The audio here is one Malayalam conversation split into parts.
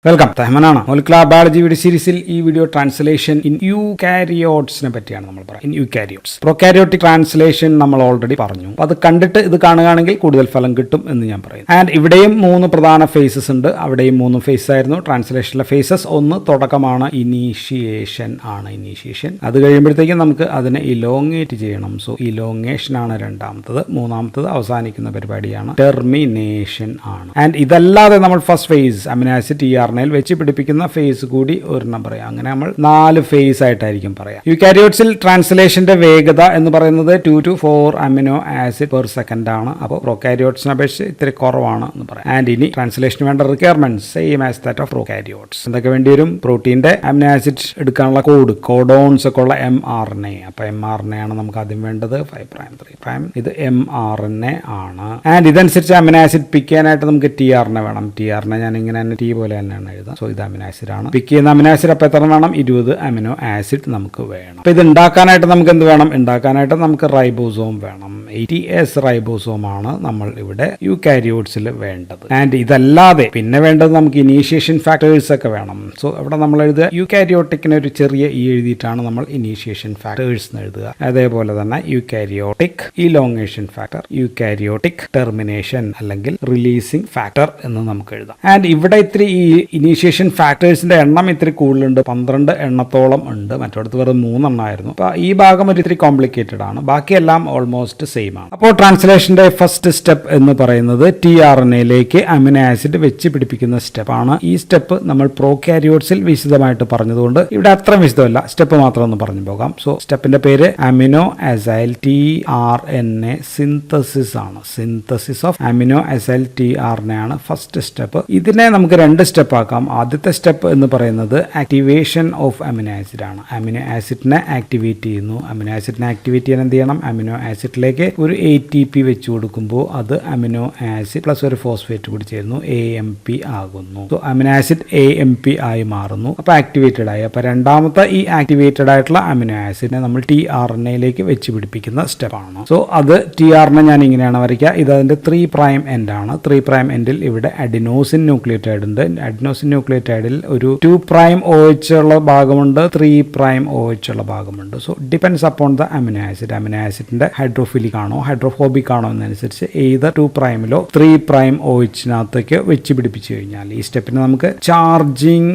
വെൽക്കം. തഹമനാണ്. മോളിക്കുലർ ബയോളജി വീഡിയോ സീരീസിൽ ഈ വീഡിയോ ട്രാൻസ്ലേഷൻ ഇൻ യൂകാരിയോട്സിനെ പറ്റിയാണ് നമ്മൾ പറയുന്നത്. ഇൻ യൂകാരിയോട്സ് പ്രൊകാരിയോട്ടിക് ട്രാൻസ്ലേഷൻ നമ്മൾ ഓൾറെഡി പറഞ്ഞു. അത് കണ്ടിട്ട് ഇത് കാണുകയാണെങ്കിൽ കൂടുതൽ ഫലം കിട്ടും എന്ന് ഞാൻ പറയുന്നു. ആൻഡ് ഇവിടെയും 3 പ്രധാന ഫേസസ് ഉണ്ട്. അവിടെയും 3 ഫേസ് ആയിരുന്നു. ട്രാൻസ്ലേഷനിലെ ഫേസസ് ഒന്ന് തുടക്കമാണ്, ഇനീഷിയേഷൻ ആണ്. ഇനീഷിയേഷൻ അത് കഴിയുമ്പോഴത്തേക്കും നമുക്ക് അതിനെ ഇലോങ്ങേറ്റ് ചെയ്യണം. സോ ഇലോങ്ങേഷൻ ആണ് രണ്ടാമത്തത്. മൂന്നാമത്തത് അവസാനിക്കുന്ന പരിപാടിയാണ് ടെർമിനേഷൻ ആണ്. ആൻഡ് ഇതല്ലാതെ നമ്മൾ ഫസ്റ്റ് ഫേസ് അമിനോ ആസിഡ് ടിആർഎൻഎയിൽ വെച്ച് പിടിപ്പിക്കുന്ന ഫേസ് കൂടി ഒരെണ്ണം പറയാം. അങ്ങനെ നമ്മൾ 4 ഫേസ് ആയിട്ടായിരിക്കും പറയാം. യൂകാരിയോട്സിൽ ട്രാൻസ്ലേഷന്റെ വേഗത എന്ന് പറയുന്നത് 2 to 4 amino acid per second ആണ്. അപ്പോൾ പ്രൊകാരിയോട്സിനെ അപേക്ഷിച്ച് ഇത്തിരി കുറവാണ് എന്ന് പറയാം. ആൻഡ് ഇനി ട്രാൻസ്ലേഷന് വേണ്ട requirements same as that of prokaryotes. എന്തൊക്കെ വേണ്ടി വരും? പ്രോട്ടീന്റെ അമിനോ ആസിഡ് എടുക്കാനുള്ള കോഡോൺസ് ഒക്കെ ഉള്ള mRNA. അപ്പൊ mRNA ആണ് നമുക്ക് ആദ്യം വേണ്ടത്. 5 പ്രൈം 3 പ്രൈം ഇത് mRNA ആണ്. ആൻഡ് ഇതനുസരിച്ച് അമിനോ ആസിഡ് പിക്ക് ചെയ്യാനായിട്ട് നമുക്ക് ടിആർഎൻഎ വേണം. ടിആർഎൻഎ ഞാൻ ഇങ്ങനെ തന്നെ ടി പോലെ തന്നെയാണ് എഴുതാം. സോ ഇത് അമിനോ ആസിഡ് ആണ്. പിക്ക് ചെയ്യുന്ന അമിനോ ആസിഡ് അപ്പോൾ എത്ര വേണം? 20 അമിനോ ആസിഡ് നമുക്ക് വേണം. അപ്പൊ ഇത് ഉണ്ടാക്കാനായിട്ട് നമുക്ക് എന്ത് വേണം? ഉണ്ടാക്കാനായിട്ട് നമുക്ക് റൈബോസോം വേണം. 80S റൈബോസോം ആണ് നമ്മൾ ഇവിടെ യൂകാരിയോട്സിൽ വേണ്ടത്. ആൻഡ് ഇതല്ലാതെ പിന്നെ വേണ്ടത് നമുക്ക് ഇനീഷിയേഷൻ ഫാക്ടേഴ്സ് ഒക്കെ വേണം. സോ ഇവിടെ നമ്മൾ എഴുതുക യൂകാരിയോട്ടിക്കിന് ഒരു ചെറിയ എഴുതിയിട്ടാണ് നമ്മൾ ഇനീഷിയേഷൻ ഫാക്ടേഴ്സ് എന്ന് എഴുതുക. അതേപോലെ തന്നെ eukaryotic elongation factor, eukaryotic termination അല്ലെങ്കിൽ റിലീസിംഗ് ഫാക്ടർ എന്ന് നമുക്ക് എഴുതാം. ആൻഡ് ഇവിടെ ഇത്തിരി ഈ ഇനീഷിയേഷൻ ഫാക്ടേഴ്സിന്റെ എണ്ണം ഇത്തിരി കൂടുതലുണ്ട്. 12 എണ്ണത്തോളം ഉണ്ട്. മറ്റോടത്ത് വെറും 3 എണ്ണമായിരുന്നു. അപ്പൊ ഈ ഭാഗം ഒരു ഇത്തിരി കോംപ്ലിക്കേറ്റഡ് ആണ്. ബാക്കിയെല്ലാം ഓൾമോസ്റ്റ് സെയിം ആണ്. അപ്പോൾ ട്രാൻസ്ലേഷന്റെ ഫസ്റ്റ് സ്റ്റെപ്പ് എന്ന് പറയുന്നത് ടിആർഎൻഎയിലേക്ക് അമിനോ ആസിഡ് വെച്ച് പിടിപ്പിക്കുന്ന സ്റ്റെപ്പ് ആണ്. ഈ സ്റ്റെപ്പ് നമ്മൾ പ്രോകാരിയോട്സിൽ വിശദമായിട്ട് പറഞ്ഞതുകൊണ്ട് ഇവിടെ അത്ര വിശദമല്ല, സ്റ്റെപ്പ് മാത്രം ഒന്ന് പറഞ്ഞു പോകാം. സോ സ്റ്റെപ്പിന്റെ പേര് അമിനോ അസൈൽ ടിആർഎൻഎ സിന്തസിസ് ആണ്. Synthesis of amino acyl tRNA ആണ് ഫസ്റ്റ് സ്റ്റെപ്പ്. ഇതിനെ നമുക്ക് 2 സ്റ്റെപ്പ് ആക്കാം. ആദ്യത്തെ സ്റ്റെപ്പ് എന്ന് പറയുന്നത് ആക്ടിവേഷൻ ഓഫ് അമിനോ ആസിഡ് ആണ്. അമിനോ ആസിഡിനെ ആക്ടിവേറ്റ് ചെയ്യുന്നു. അമിനോ ആസിഡിനെ ആക്ടിവേറ്റ് ചെയ്യാൻ എന്ത് ചെയ്യണം? അമിനോ ആസിഡിലേക്ക് ഒരു ATP വെച്ച് കൊടുക്കുമ്പോൾ അത് അമിനോ ആസിഡ് പ്ലസ് ഒരു ഫോസ്ഫേറ്റ് കൂടി ചേരുന്നു, AMP ആകുന്നു. സോ അമിനോ ആസിഡ് AMP ആയി മാറുന്നു. അപ്പൊ ആക്ടിവേറ്റഡ് ആയി. അപ്പൊ രണ്ടാമത്തെ ഈ ആക്ടിവേറ്റഡ് ആയിട്ടുള്ള അമിനോ ആസിഡിനെ നമ്മൾ ടിആർഎൻഎയിലേക്ക് വെച്ച് പിടിപ്പിക്കുന്ന സ്റ്റെപ്പ് ആണ്. സോ അത് ടിആർഎൻഎ ഞാൻ ഇങ്ങനെയാണ് വരയ്ക്കുക. ഇത് അതിന്റെ 3 പ്രൈം എൻഡ് ആണ്. 3 പ്രൈം എൻഡിൽ ഇവിടെ അഡിനോസിൻ ന്യൂക്ലിയോടൈഡ് ഉണ്ട്. അഡിനോസിൻ ന്യൂക്ലിയോടൈഡിൽ ഒരു 2 പ്രൈം OH ഉള്ള ഭാഗമുണ്ട്, 3 പ്രൈം OH ഉള്ള ഭാഗമുണ്ട്. So depends upon the amino acid. Amino ആസിഡിന്റെ ഹൈഡ്രോഫിലിക് ആണോ ഹൈഡ്രോഫോബിക് ആണോ എന്നനുസരിച്ച് ഏത് 2 പ്രൈമിലോ 3 പ്രൈം OHനകത്തേക്ക് വെച്ച് പിടിപ്പിച്ചു കഴിഞ്ഞാൽ ഈ സ്റ്റെപ്പിന് നമുക്ക് ചാർജിങ്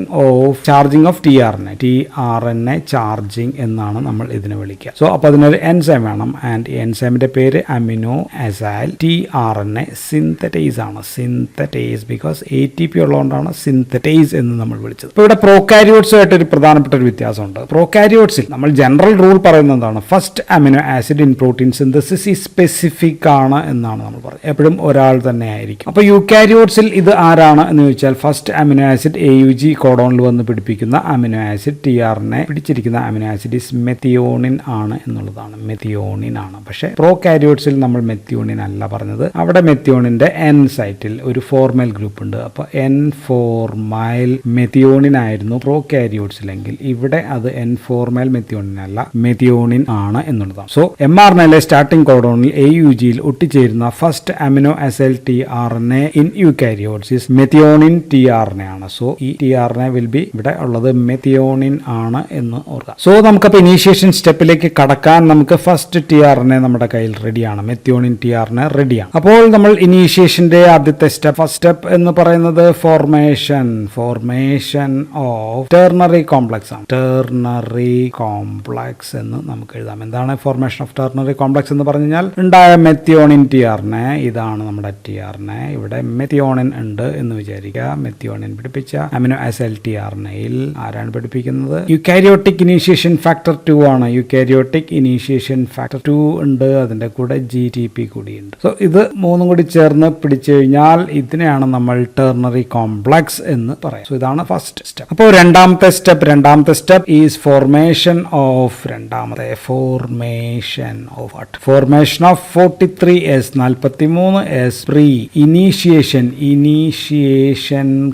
ഓഫ് ടിആർഎൻഎ ചാർജിങ് എന്നാണ് നമ്മൾ ഇതിനെ വിളിക്കുക. സോ അപ്പൊ അതിനൊരു എൻസൈം വേണം. ആൻഡ് ഈ എൻസൈമിന്റെ പേര് അമിനോ അസൈൽ ടിആർഎൻഎ സിന്തറ്റേസ് ആണ്. സിന്തറ്റേസ് ബിക്കോസ് ATP ഉള്ളതുകൊണ്ടാണ് സിന്തറ്റേസ് എന്ന് നമ്മൾ വിളിച്ചത്. ഇപ്പോൾ ഇവിടെ പ്രോകാരിയോട്സുമായിട്ട് ഒരു പ്രധാനപ്പെട്ട ഒരു വ്യത്യാസമുണ്ട്. പ്രോകാരിയോട്സിൽ നമ്മൾ ജനറൽ റൂൾ പറയുന്നതാണ് first amino acid in protein synthesis ഈ സ്പെസിഫിക് ആണ് എന്നാണ് നമ്മൾ പറയുന്നത്. എപ്പോഴും ഒരാൾ തന്നെ ആയിരിക്കും. അപ്പോൾ യൂകാരിയോട്സിൽ ഇത് ആരാണ് എന്ന് ചോദിച്ചാൽ ഫസ്റ്റ് അമിനോ ആസിഡ് AUG കോഡോണിൽ വന്ന് പിടിപ്പിക്കുന്ന അമിനോ ആസിഡ് ടിആർഎൻഎ പിടിച്ചിരിക്കുന്ന അമിനോ ആസിഡ് ഇസ് മെത്തിയോണിൻ ആണ് എന്നുള്ളതാണ്. മെത്തിയോണിൻ ആണ്. പക്ഷേ പ്രോകാരിയോട്സിൽ നമ്മൾ മെത്തിയോണിൻ അല്ല പറഞ്ഞത്. അവിടെ മെത്തിയോണിന്റെ N സൈറ്റിൽ ഒരു ഫോർമൽ ഗ്രൂപ്പ് ഉണ്ട്. അപ്പോൾ N-ഫോർമൈൽ മെത്തിയോണിൻ ആയിരുന്നു പ്രോകാരിയോട്സിലെങ്കിൽ ഇവിടെ അത് N-ഫോർമൈൽ മെത്തിയോണിൻ അല്ല, മെത്തിയോണിൻ ആണ് എന്നുള്ളതാണ്. സോ mRNAയിലെ സ്റ്റാർട്ടിംഗ് കോഡോണിൽ AUGയിൽ ഒട്ടിച്ചേരുന്ന first amino acyl tRNA in eukaryotes is methionine tRNA ആണ്. സോ ഈ ടിആർഎൻഎ വിൽ ബി ഇവിടെ ഉള്ളത് മെത്തിയോണിൻ ആണ് എന്ന് ഓർക്കുക. സോ നമുക്കപ്പോൾ ഇനീഷിയേഷൻ സ്റ്റെപ്പിലേക്ക് കടക്കാൻ നമുക്ക് ഫസ്റ്റ് ടിആർഎൻഎ നമ്മുടെ കയ്യിൽ റെഡിയാണ്. മെത്തിയോണിൻ ടിആർഎൻഎ റെഡിയാണ്. അപ്പോൾ നമ്മൾ ഇനീഷിയേഷന്റെ ആദ്യത്തെ സ്റ്റെപ്പ് ഫസ്റ്റ് സ്റ്റെപ്പ് എന്ന് പറയുന്നത് ഫോർമേഷൻ ഓഫ് ടെർണറി കോംപ്ലക്സ് ആണ്. ടെർണറി കോംപ്ലക്സ് എന്ന് നമുക്ക് എഴുതാം. എന്താണ് ഫോർമേഷൻ ഓഫ് ടെർണറി കോംപ്ലക്സ് എന്ന് പറഞ്ഞു കഴിഞ്ഞാൽ ഉണ്ടായ മെത്തിയോണിൻ ടിആർഎൻഎ ഇതാണ് നമ്മുടെ ടിആർഎൻഎ. ഇവിടെ മെത്തിയോണിൻ ഉണ്ട് എന്ന് വിചാരിക്കുക. മെത്തിയോണിൻ പിടിപ്പിച്ച അമിനോ അസൈൽ ടിആർഎൻഎയിൽ ആരാണ് പിടിപ്പിക്കുന്നത്? യൂകാരിയോട്ടിക് ഇനീഷിയേഷൻ ഫാക്ടർ 2 ആണ്. യൂകാരിയോട്ടിക് ഇനീഷിയേഷൻ ഫാക്ടർ 2 ഉണ്ട്. അതിന്റെ കൂടെ GTP കൂടിയുണ്ട്. സോ ഇത് 3 കൂടി ചേർന്ന് പിടിച്ചു കഴിഞ്ഞാൽ ഇതിനെയാണ് നമ്മൾ ടെർണറി കോംപ്ലക്സ് എന്ന് പറയാം. സോ ഇതാണ് ഫസ്റ്റ് സ്റ്റെപ്പ്. അപ്പോൾ രണ്ടാമത്തെ step is formation of 43S 43S pre initiation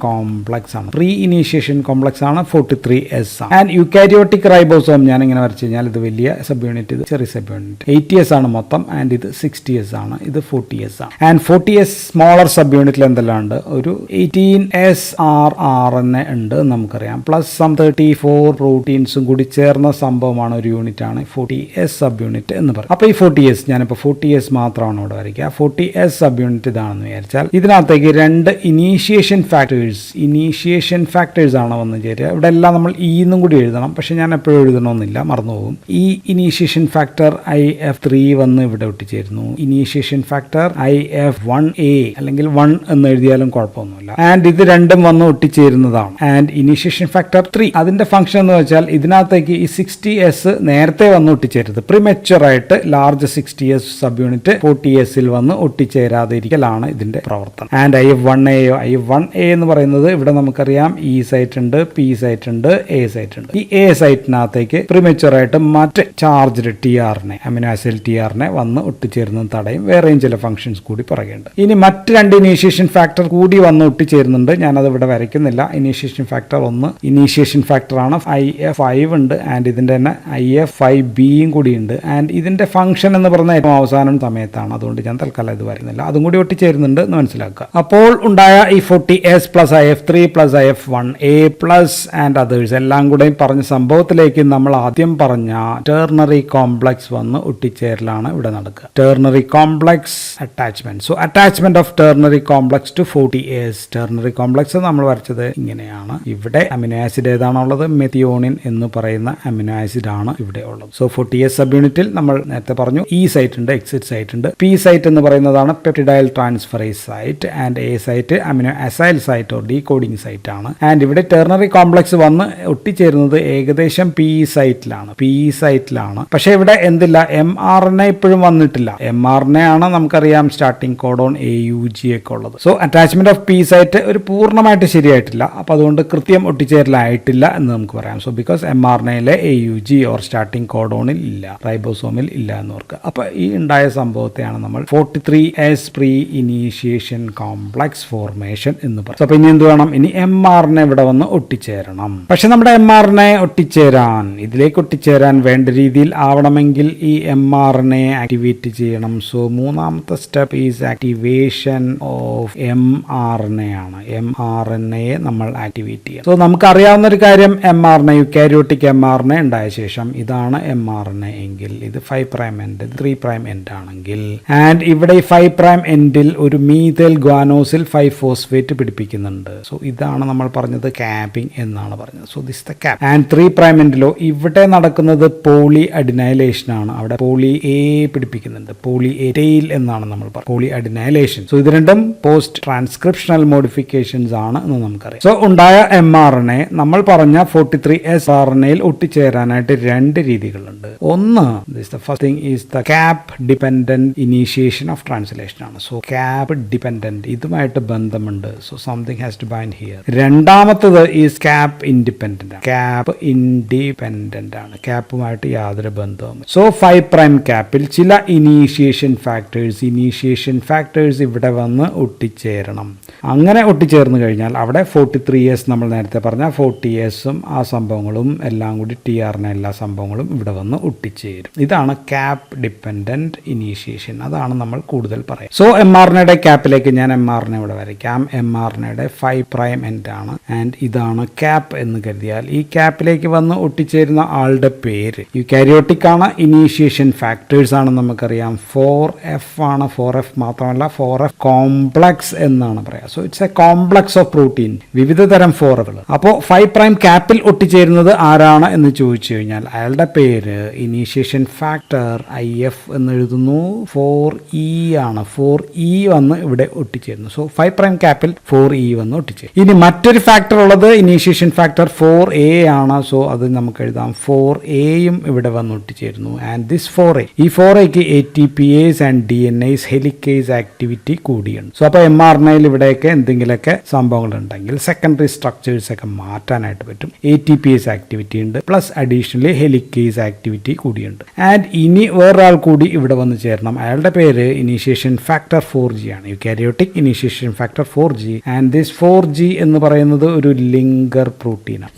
complex ആണ്. പ്രീ ഇനീഷിയേഷൻ കോംപ്ലക്സ് ആണ് 43S ആണ്. ആൻഡ് യൂകാരിയോട്ടിക് റൈബോസോം ഞാൻ ഇങ്ങനെ വരച്ചു കഴിഞ്ഞാൽ ഇത് വലിയ സബ് യൂണിറ്റ്, ഇത് ചെറിയ സബ് യൂണിറ്റ്. 80S ആണ് മൊത്തം. ആൻഡ് ഇത് 60S ആണ്. ഇത് 40S ആണ്. ആൻഡ് 40S സ്മോളർ സബ് യൂണിറ്റിൽ എന്തെല്ലാം ഉണ്ട്? ഒരു 18S mRNA ഉണ്ട് നമുക്കറിയാം, പ്ലസ് സം 34 പ്രോട്ടീൻസും കൂടി ചേർന്ന സംഭവമാണ്, ഒരു യൂണിറ്റ് ആണ് 40S സബ് യൂണിറ്റ് എന്ന് പറയും. അപ്പോൾ ഈ 40S ഞാനിപ്പോൾ 40S മാത്രമാണ് ഇവിടെ വരയ്ക്കുക. 40S സബ് യൂണിറ്റ് ഇതാണെന്ന് വിചാരിച്ചാൽ ഇതിനകത്തേക്ക് രണ്ട് ഇനീഷ്യേഷൻ ഫാക്ടേഴ്സ് ആണ് വന്ന് ചേരുക. ഇവിടെ എല്ലാം നമ്മൾ എന്നും കൂടി എഴുതണം, പക്ഷെ ഞാൻ എപ്പോഴും എഴുതണമെന്നില്ല, മറന്നുപോകും. ഈ ഇനീഷ്യേഷൻ ഫാക്ടർ IF3 വന്ന് ഇവിടെ ഒട്ടിച്ചേരുന്നു. ഇനീഷ്യേഷൻ ഫാക്ടർ IF1A അല്ലെങ്കിൽ 1 എന്ന് എഴുതിയാലും കുഴപ്പമൊന്നുമില്ല. ആൻഡ് ഇത് രണ്ടും വന്ന് ഒട്ടിച്ചേരുന്നതാണ്. ആൻഡ് ഇനീഷ്യേഷൻ ഫാക്ടർ 3 അതിന്റെ ഫംഗ്ഷൻ എന്ന് വെച്ചാൽ ഇതിനകത്തേക്ക് ഈ 60S നേരത്തെ വന്ന് ഒട്ടിച്ചേരുത്, പ്രിമച്വർ ആയിട്ട് ലാർജ് 60S സബ് യൂണിറ്റ് 40Sൽ വന്ന് ഒട്ടിച്ചേരാതിരിക്കലാണ് ഇതിന്റെ പ്രവർത്തനം. ആൻഡ് IF1A എന്ന് പറയുന്നത് ഇവിടെ നമുക്കറിയാം E സൈറ്റ് ഉണ്ട്, P സൈറ്റ് ഉണ്ട്, A സൈറ്റ് ഉണ്ട്. ഈ A സൈറ്റിനകത്തേക്ക് പ്രിമച്വർ ആയിട്ട് മറ്റ് charged TRNA amino acid TRNA വന്ന് ഒട്ടിച്ചേരുന്നത് തടയും. വേറെയും ചില ഫംഗ്ഷൻസ് കൂടി പറയുന്നുണ്ട്. ഇനി മറ്റ് രണ്ട് ഇനീഷ്യേഷൻ ഫാക്ടർ കൂടി വന്ന് ഒട്ടിച്ചേരുന്നുണ്ട്, ഞാനത് ഇവിടെ വരയ്ക്കുന്നില്ല. ഇനീഷ്യേഷൻ ഫാക്ടർ 1 ഇനീഷ്യേഷൻ ഫാക്ടർ ആണ്, IF5 ഉണ്ട്. ആൻഡ് ഇതിന്റെ തന്നെ IF5Bയും കൂടി ഉണ്ട്. ആൻഡ് ഇതിന്റെ ഫംഗ്ഷൻ എന്ന് പറഞ്ഞ ഏറ്റവും അവസാനം സമയത്താണ്, അതുകൊണ്ട് ഞാൻ തൽക്കാലം ഇത് വരുന്നില്ല. അതും കൂടി ഒട്ടിച്ചേരുന്നുണ്ട് എന്ന് മനസ്സിലാക്കുക. അപ്പോൾ ഉണ്ടായ ഈ 40S plus IF3 plus IF1A plus and others എല്ലാം കൂടെ പറഞ്ഞ സംഭവത്തിലേക്ക് നമ്മൾ ആദ്യം പറഞ്ഞ ടെർണറി കോംപ്ലക്സ് വന്ന് ഒട്ടിച്ചേരലാണ് ഇവിടെ നടക്കുക. Ternary complex attachment. So attachment of ternary complex to 40S. Ternary complex നമ്മൾ വരച്ചത് ഇങ്ങനെയാണ്. ഇവിടെ അമിനോ ആസിഡ് ഏതാണുള്ളത്? മെത്തിയോണിൻ എന്ന് പറയുന്ന അമിനോ ആസിഡ് ആണ് ഇവിടെ ഉള്ളത്. സോ 40S സബ് യൂണിറ്റിൽ നമ്മൾ നേരത്തെ പറഞ്ഞു E സൈറ്റ് ഉണ്ട്, എക്സിറ്റ് സൈറ്റ് ഉണ്ട്. P സൈറ്റ് എന്ന് പറയുന്നതാണ് peptidyl transferase site. And A site amino acyl site or decoding site ആണ്. ആൻഡ് ഇവിടെ ടെർണറി കോംപ്ലക്സ് വന്ന് ഒട്ടിച്ചേരുന്നത് ഏകദേശം P സൈറ്റിലാണ്. പക്ഷെ ഇവിടെ എന്തില്ല, mRNA ഇപ്പോഴും വന്നിട്ടില്ല. mRNA ആണ് നമുക്കറിയാം സ്റ്റാർട്ടിംഗ് കോഡോൺ AUG ഒക്കെ ഉള്ളത്. So attachment of P site ഒരു പൂർണ്ണമായിട്ട് ശരിയായിട്ടില്ല. അപ്പൊ അതുകൊണ്ട് കൃത്യം ഒട്ടിച്ചേരലായിട്ടില്ല എന്ന് നമുക്ക് പറയാം. സോ ബിക്കോസ് mRNAയിലെ AUG ഓർ സ്റ്റാർട്ടിംഗ് കോഡോണിൽ ഇല്ല, റൈബോസോമിൽ ഇല്ല എന്ന് ഓർക്കുക. അപ്പൊ ഈ ഉണ്ടായ സംഭവത്തെയാണ് നമ്മൾ 43S pre initiation complex formation എന്ന് പറയും. അപ്പൊ ഇനി എന്ത് വേണം? ഇനി mRNA ഇവിടെ വന്ന് ഒട്ടിച്ചേരണം. പക്ഷെ നമ്മുടെ mRNA ഇതിലേക്ക് ഒട്ടിച്ചേരാൻ വേണ്ട രീതിയിൽ ആവണമെങ്കിൽ ഈ mRNA ആക്ടിവേറ്റ് ചെയ്യണം. സോ മൂന്നാമത്തെ step is activation of mRNA ആണ്. mRNA നമ്മൾ ആക്ടിവേറ്റ് ചെയ്യണം. സോ നമുക്കറിയാവുന്ന ഒരു കാര്യം, mRNA യുക്കാരിയോട്ടിക് mRNA ഉണ്ടായ ശേഷം ഇതാണ് mRNA എങ്കിൽ ഇത് 5' എൻഡ് 3' എൻഡ് ആണെങ്കിൽ, ആൻഡ് ഇവിടെ ഈ 5' എൻഡിൽ ഒരു മീഥൈൽ ഗ്വാനോസിൽ 5-ഫോസ്ഫേറ്റ് പിടിപ്പിക്കുന്നുണ്ട്. സോ ഇതാണ് നമ്മൾ പറഞ്ഞത് ക്യാപ്പിംഗ് എന്നാണ് പറഞ്ഞത്. So this the cap. And 3' എൻഡിലോ ഇവിടെ നടക്കുന്നത് പോളി അഡിനൈലേഷൻ ആണ്. അവിടെ പോളി എ പിടിപ്പിക്കുന്നുണ്ട്, പോളി എ ടെയിൽ എന്നാണ് നമ്മൾ പറയുന്നത്, പോളി അഡിനൈലേഷൻ. സോ ഇത് രണ്ടും പോസ്റ്റ് ട്രാൻസ്ക്രിപ്ഷണൽ മോഡിഫിക്കേഷൻസ് ആണ് എന്ന് നമുക്കറിയാം. സോ ഉണ്ടായ mRNA നമ്മൾ പറഞ്ഞ 43S RNAയിൽ ഒട്ടിച്ചേരാനായിട്ട് രണ്ട് രീതികളുണ്ട്. ഒന്ന്, first thing is the cap dependent initiation of translation ആണ്. സോ ക്യാപ്പ് ഡിപെൻഡന്റ് ഇതുമായിട്ട് ബന്ധമുണ്ട്. So something has to bind here. രണ്ടാമത്തത് ഈസ് ക്യാപ്പ് ഇൻഡിപെൻഡന്റ് ആണ്. ക്യാപ്പ് ഇൻഡിപെൻഡന്റ് ആണ്, ക്യാപ്പുമായിട്ട് യാതൊരു ബന്ധവും. സോ 5' ക്യാപ്പിൽ ചില ഇനീഷ്യേഷൻ ഫാക്ടേഴ്സ് ഇവിടെ വന്ന് ഒട്ടിച്ചേരണം. അങ്ങനെ ഒട്ടിച്ചേർന്ന് കഴിഞ്ഞാൽ അവിടെ 43S നമ്മൾ നേരത്തെ പറഞ്ഞ 40Sഉം ആ സംഭവങ്ങളും എല്ലാം കൂടി TRNA എല്ലാ സംഭവങ്ങളും ഇവിടെ വന്ന് ഒട്ടിച്ചേരും. ഇതാണ് ക്യാപ്പ് ഡിപെൻഡന്റ് ഇനീഷ്യേഷൻ. അതാണ് നമ്മൾ കൂടുതൽ പറയാം. സോ mRNAയുടെ ക്യാപ്പിലേക്ക് ഞാൻ mRNA ഇവിടെ വരയ്ക്കാം. mRNAയുടെ 5' എൻഡ് ആണ്. ആൻഡ് ഇതാണ് ക്യാപ്പ് എന്ന് കരുതിയാൽ ഈ ക്യാപ്പിലേക്ക് വന്ന് ഒട്ടിച്ചേരുന്ന ആളുടെ പേര് യുകാരിയോട്ടിക് ആണ്. ഇനീഷ്യേഷൻ ഫാക്ടേഴ്സ് ആണ് നമുക്കറിയാം. 4F ആണ്. 4F മാത്രമല്ല 4F കോംപ്ലക്സ് എന്നാണ് പറയാം. So it's A complex of protein, വിവിധ തരം 4Fകൾ. അപ്പോൾ 5' ക്യാപ്പിൽ ഒട്ടിച്ചേരുന്നത് ആരാണ് എന്ന് ചോദിച്ചു കഴിഞ്ഞാൽ അയാളുടെ പേര് ഇനീഷ്യേഷൻ ഫാക്ടർ IF എന്ന് എഴുതുന്നു. 4E ആണ്. 4E വന്ന് ഇവിടെ ഒട്ടിച്ചേരുന്നു. സോ 5' ക്യാപ്പിൽ 4E വന്ന് ഒട്ടിച്ചേരും. ഇനി മറ്റൊരു ഫാക്ടർ ഉള്ളത് ഇനീഷ്യേഷൻ ഫാക്ടർ 4A ആണ്. സോ അത് നമുക്ക് എഴുതാം. 4Aയും ഇവിടെ വന്ന് ഒട്ടിച്ചേരുന്നു. ആൻഡ് ദിസ് 4A, ഈ 4Aക്ക് ATPase and DNase helicase activity കൂടിയുണ്ട്. സോ അപ്പോൾ mRNAയിൽ ഇവിടെയൊക്കെ എന്തെങ്കിലുമൊക്കെ സംഭവങ്ങൾ ഉണ്ടെങ്കിൽ സെക്കൻഡറി സ്ട്രക്ചേഴ്സ് ഒക്കെ മാറ്റാനായിട്ട് പറ്റും. ATPase ആക്ടിവിറ്റി ഉണ്ട്, പ്ലസ് അഡീഷണലി ഹെലിക്കേസ് ആക്ടിവിറ്റി കൂടിയുണ്ട്. ആൻഡ് ഇനി വേറൊരാൾ കൂടി ഇവിടെ വന്ന് ചേരണം. അയാളുടെ പേര് ഇനീഷ്യേഷൻ ഫാക്ടർ 4G ആണ്. Eukaryotic initiation factor 4G. And this 4G എന്ന് പറയുന്നത് ഒരു ലിങ്കർ പ്രോട്ടീനാണ്.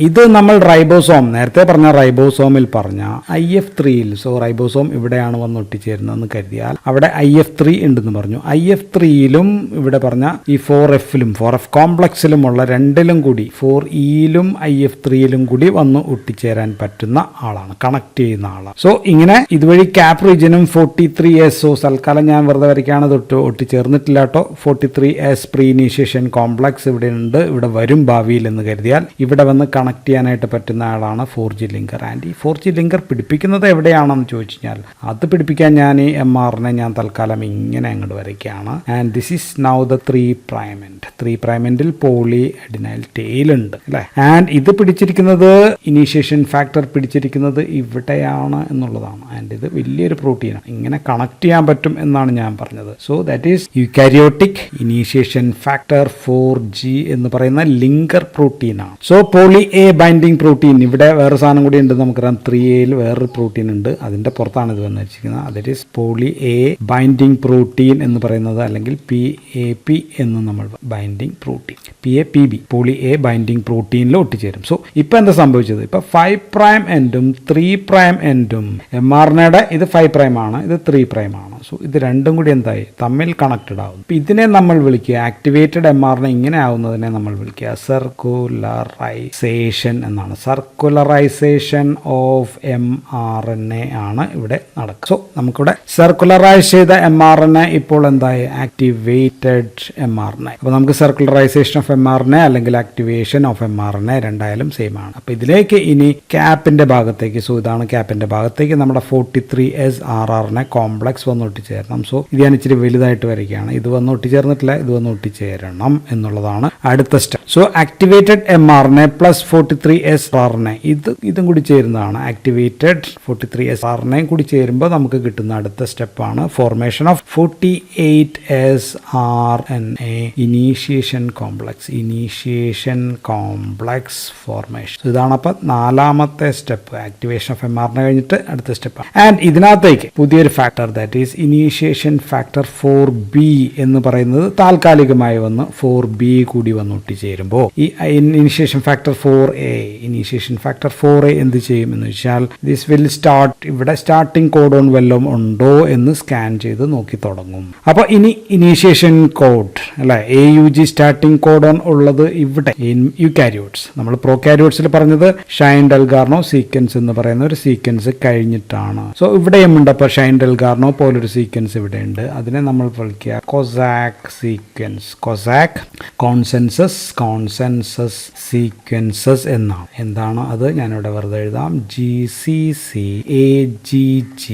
ഇത് നമ്മൾ റൈബോസോം, നേരത്തെ പറഞ്ഞ റൈബോസോമിൽ പറഞ്ഞ IF3യിൽ, സോ റൈബോസോം ഇവിടെയാണ് വന്ന് ഒട്ടിച്ചേരുന്നതെന്ന് കരുതിയാൽ അവിടെ IF3 ഉണ്ടെന്ന് പറഞ്ഞു. IF3യിലും ഇവിടെ പറഞ്ഞ ഈ 4Fലും 4F കോംപ്ലക്സിലുമുള്ള രണ്ടിലും കൂടി 4Eയിലും IF3യിലും കൂടി വന്ന് ഒട്ടിച്ചേരാൻ പറ്റുന്ന ആളാണ്, കണക്ട് ചെയ്യുന്ന ആളാണ്. സോ ഇങ്ങനെ ഇതുവഴി ക്യാപ്പ് റീജിയനും 43S, തൽക്കാലം ഞാൻ വെറുതെ വരയ്ക്കാണ്, തൊട്ട് ഒട്ടിച്ചേർന്നിട്ടില്ല കേട്ടോ. 43S പ്രീ ഇനീഷ്യേഷൻ കോംപ്ലക്സ് ഇവിടെ ഉണ്ട്, ഇവിടെ വരും ഭാവിയിൽ എന്ന് കരുതിയാൽ ഇവിടെ വന്ന് കണക്ട് ചെയ്യാനായിട്ട് പറ്റുന്ന ആളാണ് 4G ലിങ്കർ. ആൻഡ് ഈ 4G ലിങ്കർ പിടിപ്പിക്കുന്നത് എവിടെയാണെന്ന് ചോദിച്ചു കഴിഞ്ഞാൽ അത് പിടിപ്പിക്കാൻ ഞാൻ ഈ MRനെ ഞാൻ തൽക്കാലം ഇങ്ങനെ അങ്ങോട്ട് വരയ്ക്കുകയാണ്. And this is now the 3' end. 3' എൻഡിൽ പോളി അഡിനൈൽ ടെയിൽ ഉണ്ട് അല്ലേ. ആൻഡ് ഇത് പിടിച്ചിരിക്കുന്നത്, ഇനീഷ്യേഷൻ ഫാക്ടർ പിടിച്ചിരിക്കുന്നത് ഇവിടെയാണ് എന്നുള്ളതാണ്. ആൻഡ് ഇത് വലിയൊരു പ്രോട്ടീനാണ്, ഇങ്ങനെ കണക്ട് ചെയ്യാൻ പറ്റും എന്നാണ് ഞാൻ പറഞ്ഞത്. So that is eukaryotic initiation factor 4G എന്ന് പറയുന്ന ലിങ്കർ പ്രോട്ടീനാണ്. So poly A binding protein, ഇവിടെ വേറെ സാധനം കൂടി ഉണ്ട് നമുക്കറിയാം. 3Aയിൽ വേറൊരു പ്രോട്ടീൻ ഉണ്ട്, അതിന്റെ പുറത്താണ് ഇത് വന്നിരിക്കുന്നത്. That is poly A binding protein എന്ന് പറയുന്നത്, അല്ലെങ്കിൽ PAP എന്ന് നമ്മൾ binding protein, PAPB poly A binding പ്രോട്ടീനിൽ ഒട്ടിച്ചേരും. സോ ഇപ്പൊ എന്താ സംഭവിച്ചത്? ഇപ്പൊ 5' എൻഡും 3' എൻഡും MRNയുടെ ഇത് 5' ആണ്, ഇത് 3' ആണ്. സോ ഇത് രണ്ടും കൂടി എന്തായി തമ്മിൽ കണക്റ്റഡ് ആവും. ഇതിനെ നമ്മൾ വിളിക്കുക, ആക്ടിവേറ്റഡ് MRNA ഇങ്ങനെ ആവുന്നതിനെ നമ്മൾ വിളിക്കുക സർക്കുലറൈസേഷൻ എന്നാണ്. സർക്കുലറൈസേഷൻ ഓഫ് MRNA ആണ് ഇവിടെ നടക്കുക. സോ നമുക്കിവിടെ സർക്കുലറൈസ് ചെയ്ത MRNA ഇപ്പോൾ എന്തായി ആക്ടിവേറ്റഡ് MRNA. അപ്പോൾ നമുക്ക് സർക്കുലറൈസേഷൻ ഓഫ് MRNA അല്ലെങ്കിൽ ആക്ടിവേഷൻ ഓഫ് MRNA രണ്ടായാലും സെയിം ആണ്. അപ്പോൾ ഇതിലേക്ക് ഇനി ക്യാപ്പിന്റെ ഭാഗത്തേക്ക്, സോ ഇതാണ് ക്യാപ്പിന്റെ ഭാഗത്തേക്ക് നമ്മുടെ 43S RRNA കോംപ്ലക്സ് വന്ന് ഒട്ടിച്ചേരണം. സോ ഇത് ഞാൻ ഇച്ചിരി വലുതായിട്ട് വരികയാണ്. ഇത് വന്ന് ഒട്ടിച്ചേർന്നിട്ടില്ല, ഇത് വന്ന് ഒട്ടിച്ചേരണം എന്നുള്ളതാണ് അടുത്ത step. So activated MRNA plus 43S RNA ഇതും കൂടി ചേരുന്നതാണ്. ആക്ടിവേറ്റഡ് 43S RNA കൂടി ചേരുമ്പോൾ നമുക്ക് കിട്ടുന്ന അടുത്ത സ്റ്റെപ്പാണ് formation of 48S RNA initiation complex. Initiation complex formation. ഇതാണ് അപ്പോൾ നാലാമത്തെ സ്റ്റെപ്പ്. ആക്ടിവേഷൻ ഓഫ് MRNA കഴിഞ്ഞിട്ട് അടുത്ത സ്റ്റെപ്പാണ്. ആൻഡ് ഇതിനകത്തേക്ക് പുതിയൊരു factor, that is initiation factor 4B എന്ന് പറയുന്നത് താൽക്കാലികമായി വന്ന് 4B കൂടി വന്ന് ഒട്ടിച്ചേരുമ്പോൾ ഈ initiation factor 4A, initiation factor 4A എന്ത് ചെയ്യും എന്ന് വെച്ചാൽ ദിസ് വിൽ സ്റ്റാർട്ട്, ഇവിടെ സ്റ്റാർട്ടിംഗ് കോഡോൺ വല്ലതും ഉണ്ടോ എന്ന് സ്കാൻ ചെയ്ത് നോക്കി തുടങ്ങും. അപ്പോൾ ഇനി ഇനീഷ്യേഷൻ കോഡ് അല്ലെ, AUG സ്റ്റാർട്ടിംഗ് കോഡോൺ ഉള്ളത് ഇവിടെ യൂകാരിയോട്സ്. നമ്മൾ പ്രോകാരിയോട്സിൽ പറഞ്ഞത് ഷൈൻ ഡെൽഗാർനോ സീക്വൻസ് എന്ന് പറയുന്ന ഒരു സീക്വൻസ് കഴിഞ്ഞിട്ടാണ്. സോ ഇവിടെയും ഉണ്ട്. അപ്പോൾ ഷൈൻ ഡെൽഗാർനോ പോലൊരു സീക്വൻസ് ഇവിടെ ഉണ്ട്, അതിനെ നമ്മൾ വിളിക്കുക കൊസാക് സീക്വൻസ്. കൊസാക് കോൺസെൻസസ് സീക്വൻസസ് എന്നാണ്. എന്താണ് അത്? ഞാനിവിടെ വെറുതെ എഴുതാം. GCC AGG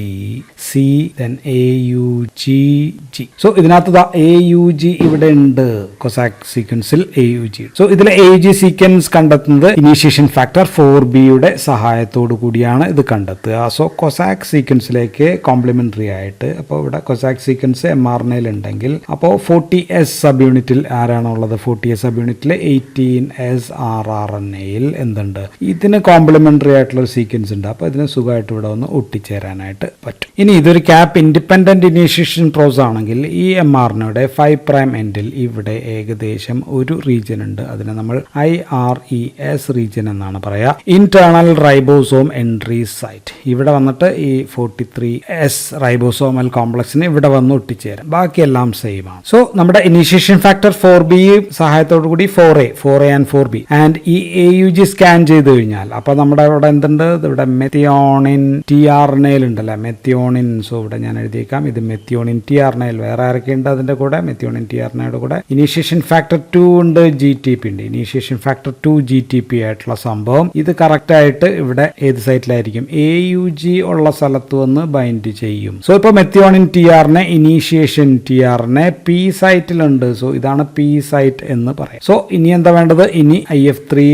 C then AUGG. So ഇതിനകത്ത് AUG ഇവിടെ ഉണ്ട് കൊസാക് സീക്വൻസിൽ AUG. സോ ഇതിലെ AUG സീക്വൻസ് കണ്ടെത്തുന്നത് ഇനീഷ്യേഷൻ ഫാക്ടർ 4Bയുടെ സഹായത്തോടു കൂടിയാണ് ഇത് കണ്ടെത്തുക. സോ കൊസാക് സീക്വൻസിലേക്ക് കോംപ്ലിമെന്ററി ആയിട്ട്, അപ്പോൾ ഇവിടെ കൊസാക് സീക്വൻസ് MRNAയിൽ ഉണ്ടെങ്കിൽ അപ്പോൾ 40S സബ് യൂണിറ്റിൽ ആരാണുള്ളത്? 40S സബ് യൂണിറ്റിൽ 18S RRNAയിൽ എന്തുണ്ട്? ഇതിന് കോംപ്ലിമെന്ററി ആയിട്ടുള്ള ഒരു സീക്വൻസ് ഉണ്ട്. അപ്പോൾ ഇതിന് സുഖമായിട്ട് ഇവിടെ ഒന്ന് ഒട്ടിച്ചേരാനായിട്ട് പറ്റും. ഇനി ഇതൊരു ക്യാപ്പ് ഇൻഡിപെൻഡന്റ് ഇനീഷ്യേഷൻ പ്രോസ് ആണെങ്കിൽ ഈ MRNAയുടെ 5' എൻഡിൽ ഇവിടെ ഏകദേശം ഒരു റീജിയൻ ഉണ്ട്. അതിനെ നമ്മൾ IRES റീജിയൻ എന്നാണ് പറയാ, ഇന്റേണൽ റൈബോസോം എൻട്രി സൈറ്റ്. ഇവിടെ വന്നിട്ട് ഈ 43S റൈബോസോമൽ കോംപ്ലക്സിന് ഇവിടെ വന്ന് ഒട്ടിച്ചേരാം. ബാക്കിയെല്ലാം സെയിം ആണ്. സോ നമ്മുടെ ഇനീഷ്യേഷൻ ഫാക്ടർ 4B സഹായത്തോടു കൂടി 4A ആൻഡ് 4B ആൻഡ് ഈ AUG സ്കാൻ ചെയ്ത് കഴിഞ്ഞാൽ അപ്പോൾ നമ്മുടെ ഇവിടെ എന്തുണ്ട്? ഇവിടെ മെത്തിയോണിൻ tRNAയിൽ ഉണ്ടല്ലേ, മെത്തിയോണിൻ. സോ ഇവിടെ ഞാൻ എഴുതിയേക്കാം, ഇത് മെത്തിയോണിൻ tRNAയിൽ. വേറെ ആരൊക്കെ ഉണ്ട് അതിന്റെ കൂടെ? മെത്തിയോണിൻ tRNAയുടെ കൂടെ ഇനീഷ്യേഷൻ ഫാക്ടർ 2 ഉണ്ട്, GTP ഉണ്ട്. ഇനീഷ്യേഷൻ ഫാക്ടർ 2 GTP ആയിട്ടുള്ള സംഭവം ഇത് കറക്റ്റ് ആയിട്ട് ഇവിടെ ഏത് സൈറ്റിലായിരിക്കും? AUG ഉള്ള സ്ഥലത്ത് വന്ന് ബൈൻഡ് ചെയ്യും. സോ ഇപ്പോൾ methionine tRNA initiation tRNA P സൈറ്റിലുണ്ട്. സോ ഇതാണ് P സൈറ്റ് എന്ന് പറയാം. സോ ഇനി എന്താ വേണ്ടത്? ഇനി IF3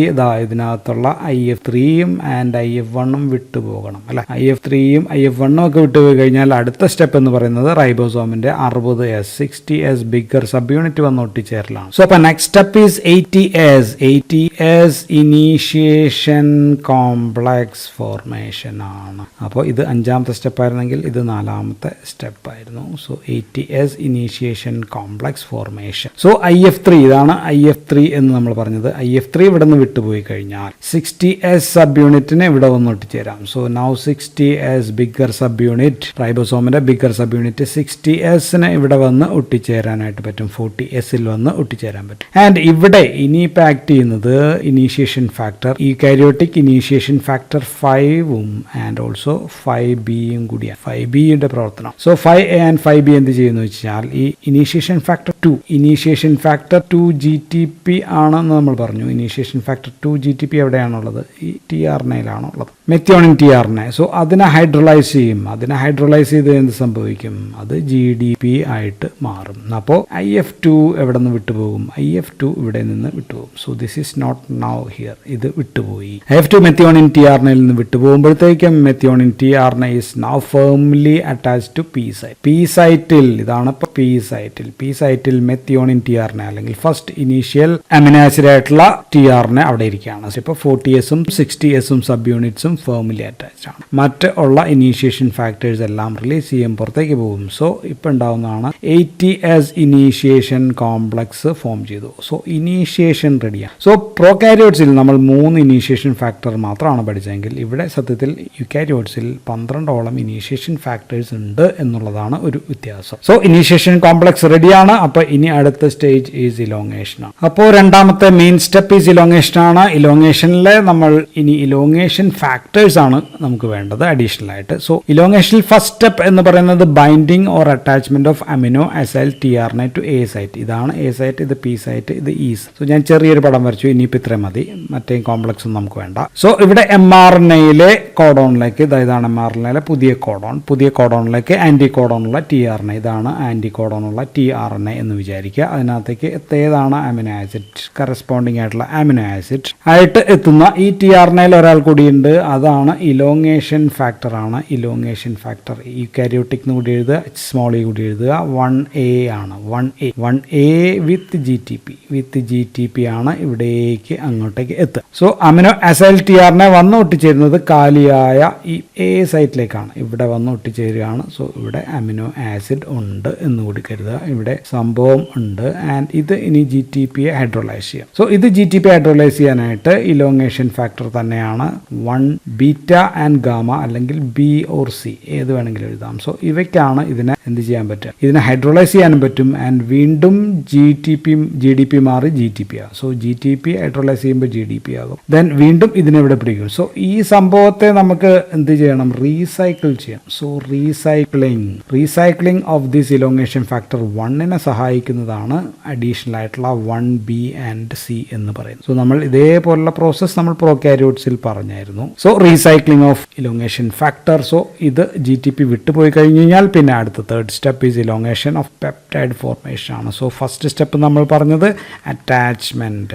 ഇതിനകത്തുള്ള IF3യും ആൻഡ് IF1ഉം വിട്ടുപോകണം അല്ലെ. IF3യും IF1ഉം ഒക്കെ വിട്ടുപോയി കഴിഞ്ഞാൽ അടുത്ത സ്റ്റെപ്പ് എന്ന് പറയുന്നത് റൈബോസോമിന്റെ 60S ബിഗർ സബ് യൂണിറ്റ് വന്ന് ഒട്ടിച്ചേരലാണ്. സോ അപ്പൊ next step is 80S initiation complex formation ആണ്. അപ്പോൾ ഇത് 5ാമത്തെ സ്റ്റെപ്പ് ആയിരുന്നെങ്കിൽ ഇത് 4ാമത്തെ സ്റ്റെപ്പ് ആയിരുന്നു. So 80S initiation complex formation. So IF3 ഇതാണ് IF3 എന്ന് നമ്മൾ പറഞ്ഞത്. IF3 ഇവിടെ നിന്ന് വിട്ടുപോയി കഴിഞ്ഞാൽ 60S സബ് യൂണിറ്റിന് ഇവിടെ വന്ന് ഒട്ടിച്ചേരാം. So now 60S bigger subunit, റൈബോസോമിന്റെ ബിഗർ സബ് യൂണിറ്റ് 60Sന് ഇവിടെ വന്ന് ഒട്ടിച്ചേരാനായിട്ട് പറ്റും. 40Sൽ വന്ന് ഒട്ടിച്ചേരാൻ പറ്റും. ആൻഡ് ഇവിടെ ഇനിയിപ്പോൾ ആക്ട് ചെയ്യുന്നത് initiation factor eukaryotic initiation factor 5 and also 5B കൂടിയാണ്. 5B പ്രവർത്തനം. സോ 5A ആൻഡ് 5B എന്ത് ചെയ്യുന്നു വെച്ചാൽ ഈ ഇനീഷ്യേഷൻ ഫാക്ടർ 2 GTP ആണെന്ന് നമ്മൾ പറഞ്ഞു. Initiation factor 2 GTP എവിടെയാണുള്ളത്? ഈ tRNAയിലാണുള്ളത്, മെത്തിയോണിൻ tRNA. സോ അതിനെ ഹൈഡ്രോളൈസ് ചെയ്യും. അതിനെ ഹൈഡ്രോളൈസ് ചെയ്ത് എന്ത് സംഭവിക്കും? അത് GDP ആയിട്ട് മാറും. അപ്പോൾ IF2 എവിടെ നിന്ന് വിട്ടുപോകും? IF2 ഇവിടെ നിന്ന് വിട്ടുപോകും. So this is not now here. ഇത് വിട്ടുപോയി. IF2 മെത്തിയോണിൻ tRNAയിൽ നിന്ന് വിട്ടുപോകുമ്പോഴത്തേക്കും methionine tRNA is now firmly attached to P site. P സൈറ്റിൽ ഇതാണ് ഇപ്പോൾ P സൈറ്റിൽ മെത്തിയോണിൻ tRNA അല്ലെങ്കിൽ ഫസ്റ്റ് ഇനീഷ്യൽ അമിനോ ആസിഡ് ആയിട്ടുള്ള tRNA അവിടെ ഇരിക്കുകയാണ്. ഇപ്പോൾ 40Sഉം 60Sഉം സബ് യൂണിറ്റ്സും ഫേംലി അറ്റാച്ച്ഡ് ആണ്. മറ്റുള്ള ഇനീഷ്യേഷൻ ഫാക്ടേഴ്സ് എല്ലാം റിലീസ് ചെയ്യും, പുറത്തേക്ക് പോകും. സോ ഇപ്പോൾ ഉണ്ടാവുന്നതാണ് 80S ഇനീഷ്യേഷൻ കോംപ്ലക്സ് ഫോം ചെയ്തു. സോ ഇനീഷ്യേഷൻ റെഡിയാണ്. സോ പ്രോകാരിയോട്സിൽ നമ്മൾ 3 ഇനീഷ്യേഷൻ ഫാക്ടർ മാത്രമാണ് പഠിച്ചതെങ്കിൽ ഇവിടെ സത്യത്തിൽ യുകാരിയോട്സിൽ 12ഓളം ഇനീഷ്യേഷൻ ഫാക്ടേഴ്സ് ഉണ്ട് എന്നുള്ളതാണ് ഒരു വ്യത്യാസം. സോ ഇനീഷ്യേഷൻ കോംപ്ലക്സ് റെഡിയാണ്. അപ്പോൾ ഇനി അടുത്ത സ്റ്റേജ് ഈസ് ഇലോങ്ങേഷൻ ആണ്. അപ്പോൾ രണ്ടാമത്തെ മെയിൻ സ്റ്റെപ്പ് ഈസ് ഇലോങ്ങേഷൻ ആണ്. ഇലോങ്ങേഷനിൽ നമ്മൾ ഇനി ഇലോങ്ങേഷൻ ഫാക്ടേഴ്സ് ആണ് നമുക്ക് വേണ്ടത് അഡീഷണൽ ആയിട്ട്. സോ ഇലോങ്ങേഷനിൽ ഫസ്റ്റ് സ്റ്റെപ്പ് എന്ന് പറയുന്നത് binding or attachment of amino acid tRNA to A site. ഇതാണ് A സൈറ്റ്, ഇത് P സൈറ്റ്, ഇത് E. സോ ഞാൻ ചെറിയൊരു പടം വരച്ചു. ഇനിയിപ്പോൾ ഇത്രയും മതി, മറ്റേ കോംപ്ലക്സ് ഒന്നും നമുക്ക് വേണ്ട. സോ ഇവിടെ mRNAയിലെ കോഡോണിലേക്ക്, ഇതാണ് mRNAയിലെ പുതിയ കോഡോണിലേക്ക് ആന്റി കോഡോണുള്ള tRNA, ഇതാണ് ആന്റി കോഡോണുള്ള tRNA എന്ന് വിചാരിക്കുക. അതിനകത്തേക്ക് ഏതാണ് അമിനോ ആസിഡ്, കറസ്പോണ്ടിങ് ആയിട്ടുള്ള അമിനോ ആസിഡ് ആയിട്ട് എത്തുന്ന ഈ tRNAയിൽ ഒരാൾ കൂടിയുണ്ട്. അതാണ് ഇലോങ്ങേഷൻ ഫാക്ടർ ആണ്. ഇലോങ്ങേഷൻ ഫാക്ടർ യൂകാരിയോട്ടിക് കൂടി എഴുതുക, സ്മോൾ e കൂടി എഴുതുക. 1A ആണ്. 1A വിത്ത് GTP ആണ് ഇവിടേക്ക് അങ്ങോട്ടേക്ക് എത്തുക. സോ അമിനോ ആസിഡ് tRNA വന്ന് ഒട്ടിച്ചേരുന്നത് കാലിയായ ഈ A സൈറ്റിലേക്കാണ്. ഇവിടെ വന്ന് ഒട്ടിച്ചേരുകയാണ്. സോ ഇവിടെ അമിനോ ആസിഡ് ഉണ്ട് എന്നുകൂടി കരുതുക. ഇവിടെ സംഭവം ഉണ്ട്. ആൻഡ് ഇത് ഇനി GTPയെ ഹൈഡ്രോളൈസ് ചെയ്യാം. സോ ഇത് GTP ഹൈഡ്രോളൈസ് ചെയ്യാനായിട്ട് ഇലോങ്ങേഷൻ ഫാക്ടർ തന്നെയാണ് 1β ആൻഡ് ഗാമ, അല്ലെങ്കിൽ B or C ഏത് വേണമെങ്കിലും എഴുതാം. സോ ഇവയ്ക്കാണ് ഇതിനെ എന്ത് ചെയ്യാൻ പറ്റുക? ഇതിനെ ഹൈഡ്രോളൈസ് ചെയ്യാനും പറ്റും. ആൻഡ് വീണ്ടും GDP മാറി GTP ആകും. സോ GTP ഹൈഡ്രോളൈസ് ചെയ്യുമ്പോൾ GDP ആകും. ദെൻ വീണ്ടും ഇതിനെവിടെ പിടിക്കും. സോ ഈ സംഭവത്തെ നമുക്ക് എന്ത് ചെയ്യണം? റീസൈക്കിൾ ചെയ്യാം. So recycling of this elongation factor 1നെ സഹായിക്കുന്നതാണ് അഡീഷണൽ ആയിട്ടുള്ള 1B ആൻഡ് C എന്ന് പറയുന്നത്. സോ നമ്മൾ ഇതേപോലുള്ള പ്രോസസ്സ് നമ്മൾ പ്രോകാരിയോട്സിൽ പറഞ്ഞായിരുന്നു. So recycling of elongation factor. So ഇത് GTP വിട്ടുപോയി കഴിഞ്ഞ് കഴിഞ്ഞാൽ പിന്നെ അടുത്ത third step is elongation of peptide formation ആണ്. സോ ഫസ്റ്റ് സ്റ്റെപ്പ് നമ്മൾ പറഞ്ഞത് attachment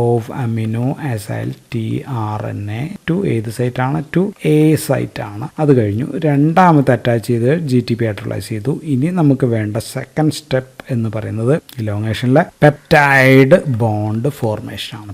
of amino acid tRNA to ഏത് സൈറ്റ് ആണ്? ടു A സൈറ്റ് ആണ്. അത് കഴിഞ്ഞു. രണ്ടാമത്തെ അറ്റാച്ച് ചെയ്ത് GTP ഹൈഡ്രോളൈസ് ചെയ്തു. ഇനി നമുക്ക് വേണ്ട സെക്കൻഡ് സ്റ്റെപ്പ് എന്ന് പറയുന്നത് ഇലോങ്ങേഷനിലെ പെപ്റ്റൈഡ് ബോണ്ട് ഫോർമേഷൻ ആണ്.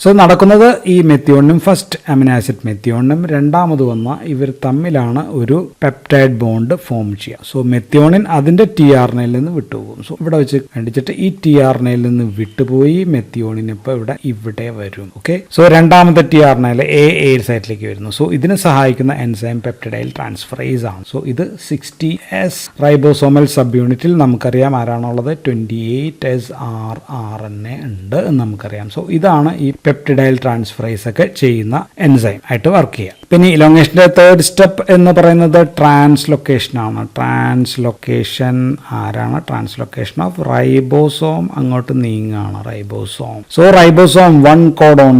സോ നടക്കുന്നത് ഈ മെത്തിയോണിനും ഫസ്റ്റ് അമിനോ ആസിഡ് മെത്തിയോണിനും രണ്ടാമത് വന്ന ഇവർ തമ്മിലാണ് ഒരു പെപ്റ്റൈഡ് ബോണ്ട് ഫോം ചെയ്യുക. സോ മെത്തിയോണിൻ അതിന്റെ tRNAയിൽ നിന്ന് വിട്ടുപോകും. സോ ഇവിടെ വെച്ച് കണ്ടിച്ചിട്ട് ഈ tRNAയിൽ നിന്ന് വിട്ടുപോയി മെത്തിയോണിൻ ഇപ്പോൾ ഇവിടെ വരും. ഓക്കെ. സോ രണ്ടാമത്തെ tRNAയിലെ A സൈറ്റിലേക്ക് വരുന്നു. സോ ഇതിനെ സഹായിക്കുന്ന എൻസൈം പെപ്റ്റിഡൈൽ ട്രാൻസ്ഫറേസ് ആണ്. സോ ഇത് 60S റൈബോസോമൽ സബ് യൂണിറ്റിൽ നമുക്കറിയാം ആരാണുള്ളത്? 28S RNA ഉണ്ട് എന്ന് നമുക്കറിയാം. സോ ഇതാണ് ഈ പെപ്റ്റിഡൈൽ ട്രാൻസ്ഫറേസ് ഒക്കെ ചെയ്യുന്ന എൻസൈം ആയിട്ട് വർക്ക് ചെയ്യുക. പിന്നെ ഇലോങ്ങേഷന്റെ തേർഡ് സ്റ്റെപ്പ് എന്ന് പറയുന്നത് ട്രാൻസ്ലൊക്കേഷൻ ആണ്. ട്രാൻസ്ലൊക്കേഷൻ ഓഫ് റൈബോസോം അങ്ങോട്ട് നീങ്ങാണ്. സോ റൈബോസോം 1 കോഡോൺ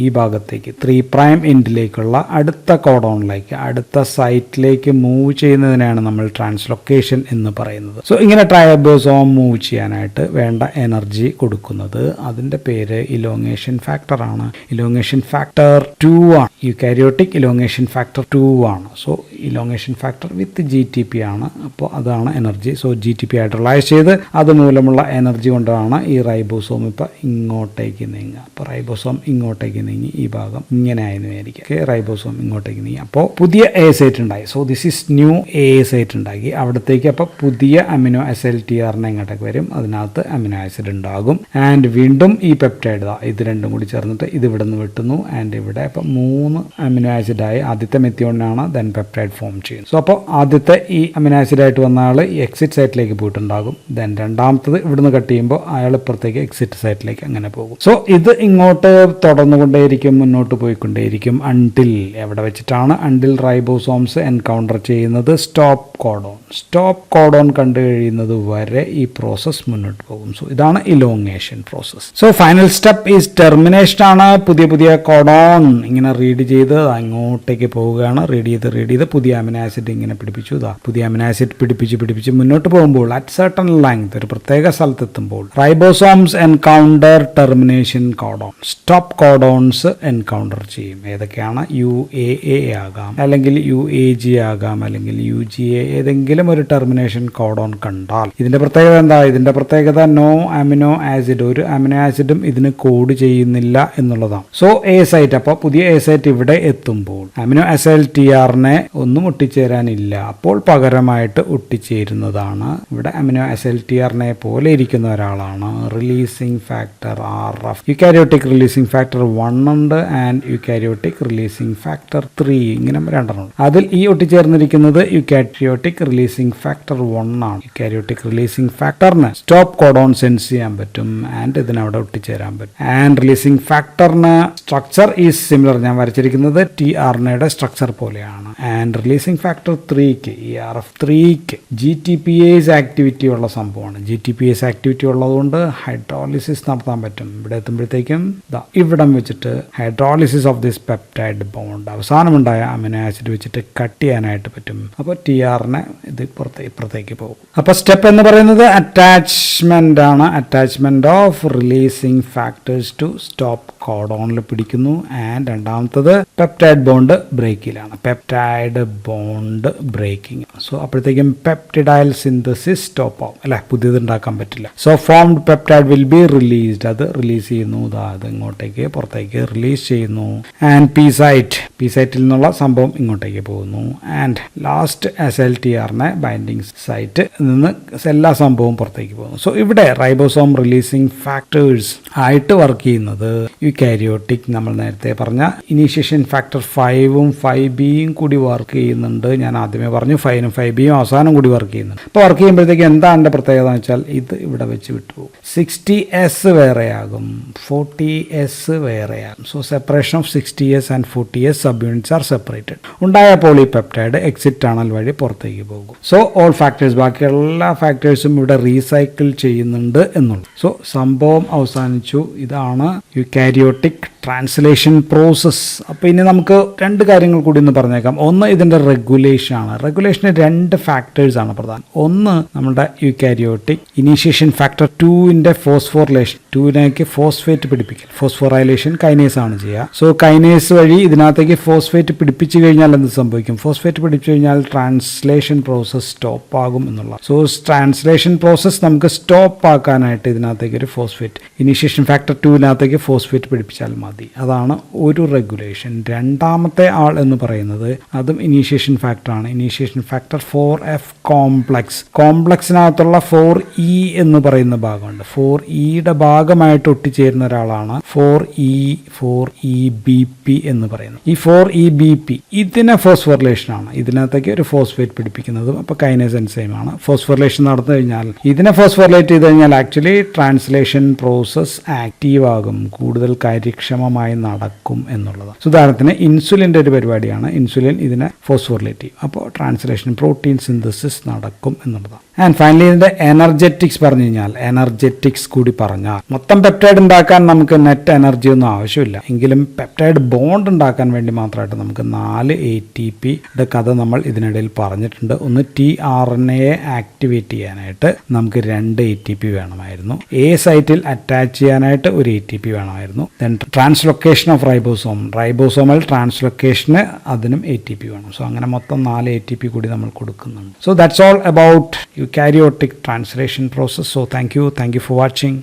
ഈ ഭാഗത്തേക്ക് 3' എൻഡിലേക്കുള്ള അടുത്ത കോഡോണിലേക്ക്, അടുത്ത സൈറ്റിലേക്ക് മൂവ് ചെയ്യുന്നതിനാണ് നമ്മൾ ട്രാൻസ്ലൊക്കേഷൻ എന്ന് പറയുന്നത്. സോ ഇങ്ങനെ റൈബോസോം മൂവ് ചെയ്യാനായിട്ട് വേണ്ട എനർജി കൊടുക്കുന്നത് അതിന്റെ പേര് ഇലോങ്ങേഷൻ ഫാക്ടർ ആണ്. ഇലോങ്ങേഷൻ ഫാക്ടർ 2 ആണ്. യൂകാരിയോട്ടിക് ഇലോങ്ങേഷൻ ഫാക്ടർ 2 ആണ്. സോ ഇലോങ്ങേഷൻ ഫാക്ടർ വിത്ത് GTP ആണ്. അപ്പോൾ അതാണ് എനർജി. സോ GTP ഹൈഡ്രോളൈസ് ചെയ്ത് അതുമൂലമുള്ള എനർജി കൊണ്ടാണ് ഈ റൈബോസോം ഇപ്പോൾ ഇങ്ങോട്ടേക്ക് നീങ്ങുക. അപ്പോൾ റൈബോസോം ഇങ്ങോട്ടേക്ക് നീങ്ങി ഈ ഭാഗം ഇങ്ങനെ ആയിരുന്നു വിചാരിക്കുക. റൈബോസോം ഇങ്ങോട്ടേക്ക് നീങ്ങി. അപ്പോൾ പുതിയ A സൈറ്റ് ഉണ്ടായി. So this is new A site ഉണ്ടാക്കി. അവിടത്തേക്ക് അപ്പോൾ പുതിയ പുതിയ അമിനോ SLTR ഇങ്ങോട്ടേക്ക് വരും, അതിനകത്ത് അമിനോ ആസിഡ് ഉണ്ടാകും. ആൻഡ് വീണ്ടും ഈ പെപ്റ്റൈഡ് ഇത് രണ്ടും കൂടി ചേർന്നിട്ട് ഇത് ഇവിടെ നിന്ന് വെട്ടുന്നു. ആൻഡ് ഇവിടെ ഇപ്പം 3 അമിനോ ആസിഡായി ആദ്യത്തെ മെത്തിയോണിനാണ് ദെൻ പെപ്റ്റൈഡ് ഫോം ചെയ്യുന്നത്. സോ അപ്പോൾ ആദ്യത്തെ ഈ അമിനോ ആസിഡായിട്ട് വന്ന ആൾ എക്സിറ്റ് സൈറ്റിലേക്ക് പോയിട്ടുണ്ടാകും. ദെൻ രണ്ടാമത്തത് ഇവിടുന്ന് കട്ട് ചെയ്യുമ്പോൾ അയാൾ ഇപ്പുറത്തേക്ക് എക്സിറ്റ് സൈറ്റിലേക്ക് അങ്ങനെ പോകും. സോ ഇത് ഇങ്ങോട്ട് തുടർന്നുകൊണ്ടേയിരിക്കും, മുന്നോട്ട് പോയിക്കൊണ്ടേയിരിക്കും അൺടിൽ എവിടെ വെച്ചിട്ടാണ്? അൺടിൽ റൈബോസോംസ് എൻകൗണ്ടർ ചെയ്യുന്നത് സ്റ്റോപ്പ് കോഡോൺ. സ്റ്റോപ്പ് കോഡോൺ കണ്ടു കഴിയുന്നത് വരെ ഈ പ്രോസസ് മുന്നോട്ട് പോകും. സോ ഇതാണ് elongation process. So final step is termination ആണ്. പുതിയ കോഡോൺ ഇങ്ങനെ റീഡ് ചെയ്ത് അങ്ങോട്ടേക്ക് പോവുകയാണ്. റീഡ് ചെയ്ത് പുതിയ അമിനോ ആസിഡ് ഇങ്ങനെ പിടിപ്പിച്ചു. പുതിയ അമിനോ ആസിഡ് പിടിപ്പിച്ച് മുന്നോട്ട് പോകുമ്പോൾ അറ്റ് സർട്ടൺ ലെങ്ത് ഒരു പ്രത്യേക സ്ഥലത്തെത്തുമ്പോൾ ribosomes encounter termination codon. Stop codons encounter ചെയ്യും. ഏതൊക്കെയാണ്? UAA ആകാം, അല്ലെങ്കിൽ UAG ആകാം, അല്ലെങ്കിൽ UGA, ഏതെങ്കിലും ഒരു ടെർമിനേഷൻ കോഡോൺ കണ്ടാൽ ഇതിന്റെ പ്രത്യേകത എന്താ? ഇതിന്റെ പ്രത്യേകത നോ അമിനോ ആസിഡ്, ഒരു അമിനോ ആസിഡും ഇതിന് കോഡ് ചെയ്യുന്നില്ല എന്നുള്ളതാണ്. സോ A സൈറ്റ്, അപ്പോൾ പുതിയ A സൈറ്റ് ഇവിടെ എത്തുമ്പോൾ അമിനോ SLTRനെ ഒന്നും ഒട്ടിച്ചേരാനില്ല. അപ്പോൾ പകരമായിട്ട് ഒട്ടിച്ചേരുന്നതാണ് ഇവിടെ അമിനോ SLTRനെ പോലെ ഇരിക്കുന്ന ഒരാളാണ് releasing factor RF. Eukaryotic releasing factor 1 ഉണ്ട് ആൻഡ് യുകാരിയോട്ടിക് റിലീസിംഗ് ഫാക്ടർ 3, ഇങ്ങനെ 2 ഉണ്ട്. അതിൽ ഈ ഒട്ടിച്ചേർന്നിരിക്കുന്നത് യുകാരിയോട്ടിക് റിലീസിംഗ് ഫാക്ടർ 1 ആണ്. യുകാരിയോട്ടിക് റിലീസിംഗ് ഫാക്ടറിന് സ്റ്റോപ്പ് കോഡോൺ സെൻസ് ചെയ്യാൻ പറ്റും ആൻഡ് ഇതിനവിടെ ഒട്ടിച്ചേരാൻ പറ്റും. ആൻഡ് റിലീസിംഗ് ഫാക്ടറിന് സ്ട്രക്ചർ ഈസ് സിമിലർ. ഞാൻ വരച്ചിരിക്കുന്നത് tRNAയുടെ സ്ട്രക്ചർ പോലെയാണ്. ആൻഡ് റിലീസിംഗ് ഫാക്ടർ 3ക്ക് ഈ RF3ക്ക് GTPase ആക്ടിവിറ്റി ഉള്ള സംഭവമാണ്. GTPase ആക്ടിവിറ്റി ഉള്ളതുകൊണ്ട് ഹൈഡ്രോളിസിസ് നടത്താൻ പറ്റും. ഇവിടെ എത്തുമ്പോഴത്തേക്കും ഇവിടം വെച്ചിട്ട് hydrolysis of this peptide bond അവസാനമുണ്ടായ അമിനോ ആസിഡ് വെച്ചിട്ട് കട്ട് ചെയ്യാനായിട്ട് പറ്റും. അപ്പോൾ tRNA ഇത് ഇപ്പുറത്തേക്ക് പോകും. അപ്പോൾ സ്റ്റെപ്പ് എന്ന് പറയുന്നത് അറ്റാച്ച്മെന്റ് ആണ്. Attachment of releasing factors to stop കോഡോണിൽ പിടിക്കുന്നു. ആൻഡ് രണ്ടാമത്തത് പെപ്റ്റൈഡ് ബോണ്ട് ബ്രേക്കിലാണ്. Peptide bond breaking. സോ അപ്പോഴത്തേക്കും പെപ്റ്റിഡൈൽ സിന്തസിസ് സ്റ്റോപ്പ് ആവും, അല്ലെ, പുതിയത് ഉണ്ടാക്കാൻ പറ്റില്ല. So formed peptide will be released. അത് റിലീസ് ചെയ്യുന്നു, അത് ഇങ്ങോട്ടേക്ക് പുറത്തേക്ക് റിലീസ് ചെയ്യുന്നു. ആൻഡ് പി സൈറ്റിൽ നിന്നുള്ള സംഭവം ഇങ്ങോട്ടേക്ക് പോകുന്നു. ആൻഡ് ലാസ്റ്റ് SLTRനെ ബൈൻഡിങ് സൈറ്റ് നിന്ന് എല്ലാ സംഭവവും പുറത്തേക്ക് പോകുന്നു. സോ ഇവിടെ റൈബോസോം റിലീസിംഗ് ഫാക്ടേഴ്സ് ആയിട്ട് വർക്ക് ചെയ്യുന്നത് യുകാരിയോട്ടിക്, നമ്മൾ നേരത്തെ പറഞ്ഞ ഇനീഷ്യേഷൻ ഫാക്ടർ 5ഉം 5Bയും കൂടി വർക്ക് ചെയ്യുന്നുണ്ട്. ഞാൻ ആദ്യമേ പറഞ്ഞു 5നും 5Bയും അവസാനം കൂടി വർക്ക് ചെയ്യുന്നുണ്ട്. അപ്പോൾ വർക്ക് ചെയ്യുമ്പോഴത്തേക്ക് എന്താണ് എൻ്റെ പ്രത്യേകത എന്ന് വെച്ചാൽ ഇത് ഇവിടെ വെച്ച് വിട്ടുപോകും. 60S വേറെയാകും, 40S വേറെയാകും. So separation of 60S and 40S subunits are separated. ഉണ്ടായ പോളിപെപ്റ്റൈഡ് എക്സിറ്റ് ടണൽ വഴി പുറത്തേക്ക് പോകും. സോ ഓൾ ഫാക്ടേഴ്സ്, ബാക്കി എല്ലാ ഫാക്ടേഴ്സും ഇവിടെ റീസൈക്കിൾ ചെയ്യുന്നുണ്ട് എന്നുള്ളൂ. സോ സംഭവം അവസാനിച്ചു. ഇതാണ് യുകാരിയോട്ടിക് ട്രാൻസ്ലേഷൻ പ്രോസസ്. അപ്പോൾ ഇനി നമുക്ക് 2 കാര്യങ്ങൾ കൂടി ഒന്ന് പറഞ്ഞേക്കാം. ഒന്ന് ഇതിൻ്റെ റെഗുലേഷൻ ആണ്. റെഗുലേഷന് 2 ഫാക്ടേഴ്സ് ആണ് പ്രധാനം. ഒന്ന് നമ്മുടെ യുകാരിയോട്ടിക് ഇനീഷ്യേഷൻ ഫാക്ടർ 2ന്റെ ഫോസ്ഫോറിലേഷൻ, 2ലേക്ക് ഫോസ്ഫേറ്റ് പിടിപ്പിക്കൽ. ഫോസ്ഫോറൈലേഷൻ കൈനേസ് ആണ് ചെയ്യുക. സോ കൈനേസ് വഴി ഇതിനകത്തേക്ക് ഫോസ്ഫേറ്റ് പിടിപ്പിച്ചു കഴിഞ്ഞാൽ എന്ത് സംഭവിക്കും? ഫോസ്ഫേറ്റ് പിടിപ്പിച്ചു കഴിഞ്ഞാൽ ട്രാൻസ്ലേഷൻ പ്രോസസ് സ്റ്റോപ്പ് ആകും എന്നുള്ള. സോ ട്രാൻസ്ലേഷൻ പ്രോസസ് നമുക്ക് സ്റ്റോപ്പ് ആക്കാനായിട്ട് ഇതിനകത്തേക്ക് ഒരു ഫോസ്ഫേറ്റ്, ഇനീഷ്യേഷൻ ഫാക്ടർ 2വിനകത്തേക്ക് ഫോസ്ഫേറ്റ് പിടിപ്പിച്ചാൽ മതി. അതാണ് ഒരു റെഗുലേഷൻ. രണ്ടാമത്തെ ആൾ എന്ന് പറയുന്നത് അതും ഇനീഷ്യേഷൻ ഫാക്ടറാണ്. Initiation factor 4F complex. കോംപ്ലക്സിനകത്തുള്ള 4E എന്ന് പറയുന്ന ഭാഗമുണ്ട്. 4Eയുടെ ഭാഗമായിട്ട് ഒട്ടിച്ചേരുന്ന ഒരാളാണ് 4EBP എന്ന് പറയുന്നത്. ഈ 4EBP ഇതിനെ ഫോസ്ഫോറിലേഷൻ ആണ്. ഇതിനകത്തേക്ക് ഒരു ഫോസ്ഫേറ്റ് പിടിപ്പിക്കുന്നതും അപ്പോൾ കൈനേസ് എൻസൈമാണ്. ഫോസ്ഫോറിലേഷൻ നടന്നു കഴിഞ്ഞാൽ ഇതിനെ ഫോസ്ഫോറിലേറ്റ് ചെയ്ത് കഴിഞ്ഞാൽ ആക്ച്വലി ട്രാൻസ്ലേഷൻ പ്രോസസ് ആക്റ്റീവ് ആകും, കൂടുതൽ കാര്യക്ഷമമായി നടക്കും എന്നുള്ളതാണ്. ഉദാഹരണത്തിന് ഇൻസുലിൻ്റെ ഒരു പരിപാടിയാണ്. ഇൻസുലിൻ ഇതിനെ ഫോസ്ഫോറിലേറ്റ് ചെയ്യും, അപ്പോൾ ട്രാൻസ്ലേഷൻ പ്രോട്ടീൻ സിന്തസിസ് നടക്കും എന്നുള്ളതാണ്. ആൻഡ് ഫൈനലി ഇതിൻ്റെ എനർജറ്റിക്സ് പറഞ്ഞു കഴിഞ്ഞാൽ, എനർജറ്റിക്സ് കൂടി പറഞ്ഞാൽ മൊത്തം പെപ്റ്റൈഡ് ഉണ്ടാക്കാൻ നമുക്ക് നെറ്റ് എനർജി ഒന്നും ആവശ്യമില്ല. എങ്കിലും പെപ്റ്റൈഡ് ബോണ്ട് ഉണ്ടാക്കാൻ വേണ്ടി മാത്രമായിട്ട് നമുക്ക് 4 ATPയുടെ കഥ നമ്മൾ ഇതിനിടയിൽ പറഞ്ഞിട്ടുണ്ട്. ഒന്ന് tRNAയെ ആക്ടിവേറ്റ് ചെയ്യാനായിട്ട് നമുക്ക് 2 ATP വേണമായിരുന്നു. A സൈറ്റിൽ അറ്റാച്ച് ചെയ്യാനായിട്ട് ഒരു ATP വേണമായിരുന്നു. ദെൻ ട്രാൻസ്ലൊക്കേഷൻ ഓഫ് റൈബോസോമൽ ട്രാൻസ്ലൊക്കേഷന് അതിനും ATP വേണം. സോ അങ്ങനെ മൊത്തം 4 ATP കൂടി നമ്മൾ കൊടുക്കുന്നുണ്ട്. So that's all about eukaryotic translation process. So thank you for watching.